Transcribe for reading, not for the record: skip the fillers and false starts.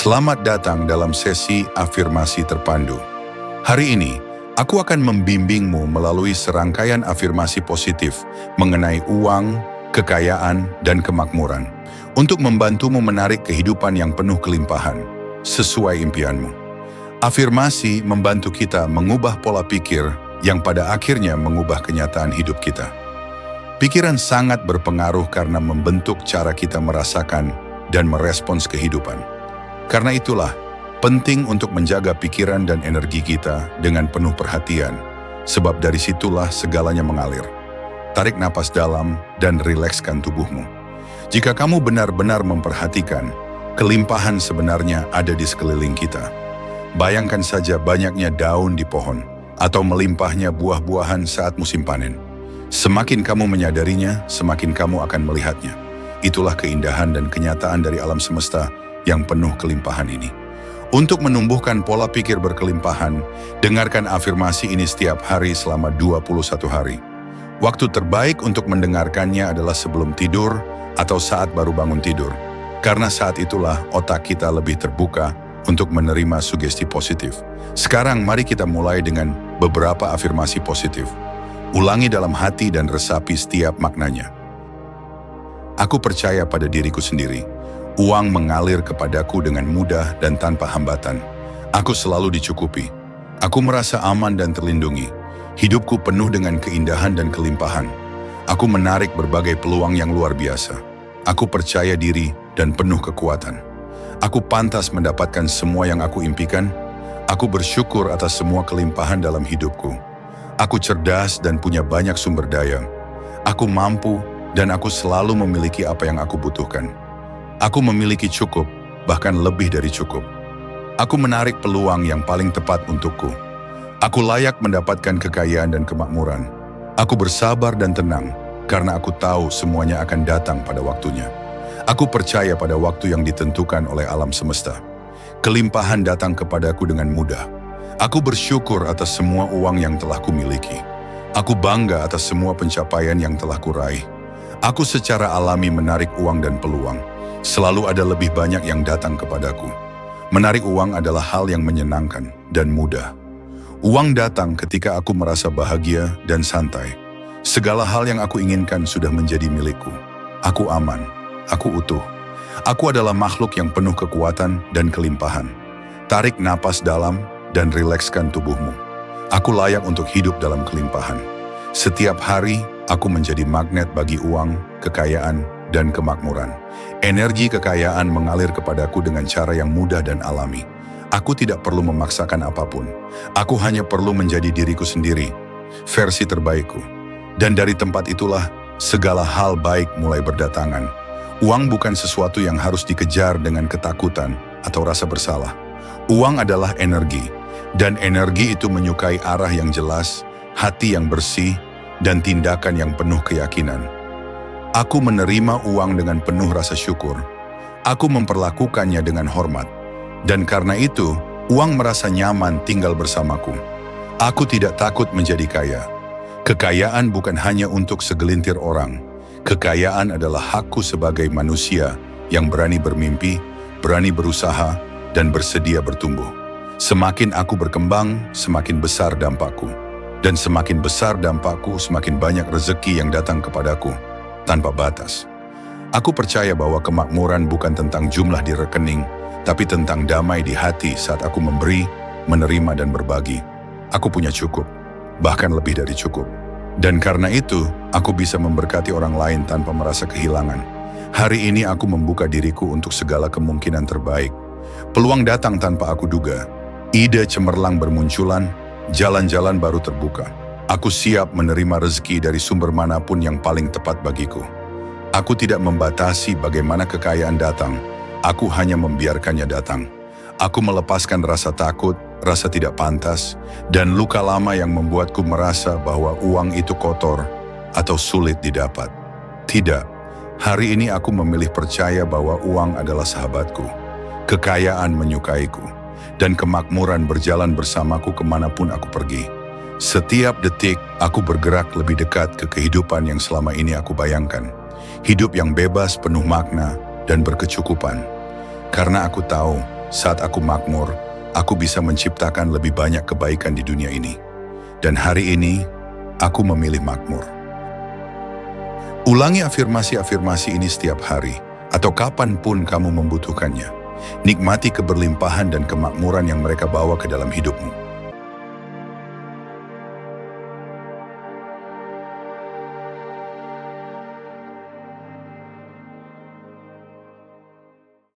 Selamat datang dalam sesi afirmasi terpandu. Hari ini, aku akan membimbingmu melalui serangkaian afirmasi positif mengenai uang, kekayaan, dan kemakmuran untuk membantumu menarik kehidupan yang penuh kelimpahan sesuai impianmu. Afirmasi membantu kita mengubah pola pikir yang pada akhirnya mengubah kenyataan hidup kita. Pikiran sangat berpengaruh karena membentuk cara kita merasakan dan merespons kehidupan. Karena itulah, penting untuk menjaga pikiran dan energi kita dengan penuh perhatian, sebab dari situlah segalanya mengalir. Tarik napas dalam dan rilekskan tubuhmu. Jika kamu benar-benar memperhatikan, kelimpahan sebenarnya ada di sekeliling kita. Bayangkan saja banyaknya daun di pohon, atau melimpahnya buah-buahan saat musim panen. Semakin kamu menyadarinya, semakin kamu akan melihatnya. Itulah keindahan dan kenyataan dari alam semesta yang penuh kelimpahan ini. Untuk menumbuhkan pola pikir berkelimpahan, dengarkan afirmasi ini setiap hari selama 21 hari. Waktu terbaik untuk mendengarkannya adalah sebelum tidur atau saat baru bangun tidur. Karena saat itulah otak kita lebih terbuka untuk menerima sugesti positif. Sekarang mari kita mulai dengan beberapa afirmasi positif. Ulangi dalam hati dan resapi setiap maknanya. Aku percaya pada diriku sendiri. Uang mengalir kepadaku dengan mudah dan tanpa hambatan. Aku selalu dicukupi. Aku merasa aman dan terlindungi. Hidupku penuh dengan keindahan dan kelimpahan. Aku menarik berbagai peluang yang luar biasa. Aku percaya diri dan penuh kekuatan. Aku pantas mendapatkan semua yang aku impikan. Aku bersyukur atas semua kelimpahan dalam hidupku. Aku cerdas dan punya banyak sumber daya. Aku mampu dan aku selalu memiliki apa yang aku butuhkan. Aku memiliki cukup, bahkan lebih dari cukup. Aku menarik peluang yang paling tepat untukku. Aku layak mendapatkan kekayaan dan kemakmuran. Aku bersabar dan tenang, karena aku tahu semuanya akan datang pada waktunya. Aku percaya pada waktu yang ditentukan oleh alam semesta. Kelimpahan datang kepadaku dengan mudah. Aku bersyukur atas semua uang yang telah kumiliki. Aku bangga atas semua pencapaian yang telah kuraih. Aku secara alami menarik uang dan peluang. Selalu ada lebih banyak yang datang kepadaku. Menarik uang adalah hal yang menyenangkan dan mudah. Uang datang ketika aku merasa bahagia dan santai. Segala hal yang aku inginkan sudah menjadi milikku. Aku aman, aku utuh. Aku adalah makhluk yang penuh kekuatan dan kelimpahan. Tarik napas dalam dan rilekskan tubuhmu. Aku layak untuk hidup dalam kelimpahan. Setiap hari, aku menjadi magnet bagi uang, kekayaan, dan kemakmuran. Energi kekayaan mengalir kepadaku dengan cara yang mudah dan alami. Aku tidak perlu memaksakan apapun. Aku hanya perlu menjadi diriku sendiri, versi terbaikku. Dan dari tempat itulah, segala hal baik mulai berdatangan. Uang bukan sesuatu yang harus dikejar dengan ketakutan atau rasa bersalah. Uang adalah energi, dan energi itu menyukai arah yang jelas, hati yang bersih, dan tindakan yang penuh keyakinan. Aku menerima uang dengan penuh rasa syukur. Aku memperlakukannya dengan hormat. Dan karena itu, uang merasa nyaman tinggal bersamaku. Aku tidak takut menjadi kaya. Kekayaan bukan hanya untuk segelintir orang. Kekayaan adalah hakku sebagai manusia yang berani bermimpi, berani berusaha, dan bersedia bertumbuh. Semakin aku berkembang, semakin besar dampakku. Dan semakin besar dampakku, semakin banyak rezeki yang datang kepadaku tanpa batas. Aku percaya bahwa kemakmuran bukan tentang jumlah di rekening, tapi tentang damai di hati saat aku memberi, menerima, dan berbagi. Aku punya cukup, bahkan lebih dari cukup. Dan karena itu, aku bisa memberkati orang lain tanpa merasa kehilangan. Hari ini aku membuka diriku untuk segala kemungkinan terbaik. Peluang datang tanpa aku duga. Ide cemerlang bermunculan, jalan-jalan baru terbuka. Aku siap menerima rezeki dari sumber manapun yang paling tepat bagiku. Aku tidak membatasi bagaimana kekayaan datang. Aku hanya membiarkannya datang. Aku melepaskan rasa takut, rasa tidak pantas, dan luka lama yang membuatku merasa bahwa uang itu kotor atau sulit didapat. Tidak, hari ini aku memilih percaya bahwa uang adalah sahabatku. Kekayaan menyukaiku, dan kemakmuran berjalan bersamaku kemanapun aku pergi. Setiap detik, aku bergerak lebih dekat ke kehidupan yang selama ini aku bayangkan. Hidup yang bebas, penuh makna, dan berkecukupan. Karena aku tahu Saat aku makmur, aku bisa menciptakan lebih banyak kebaikan di dunia ini. Dan hari ini, aku memilih makmur. Ulangi afirmasi-afirmasi ini setiap hari, atau kapanpun kamu membutuhkannya. Nikmati keberlimpahan dan kemakmuran yang mereka bawa ke dalam hidupmu.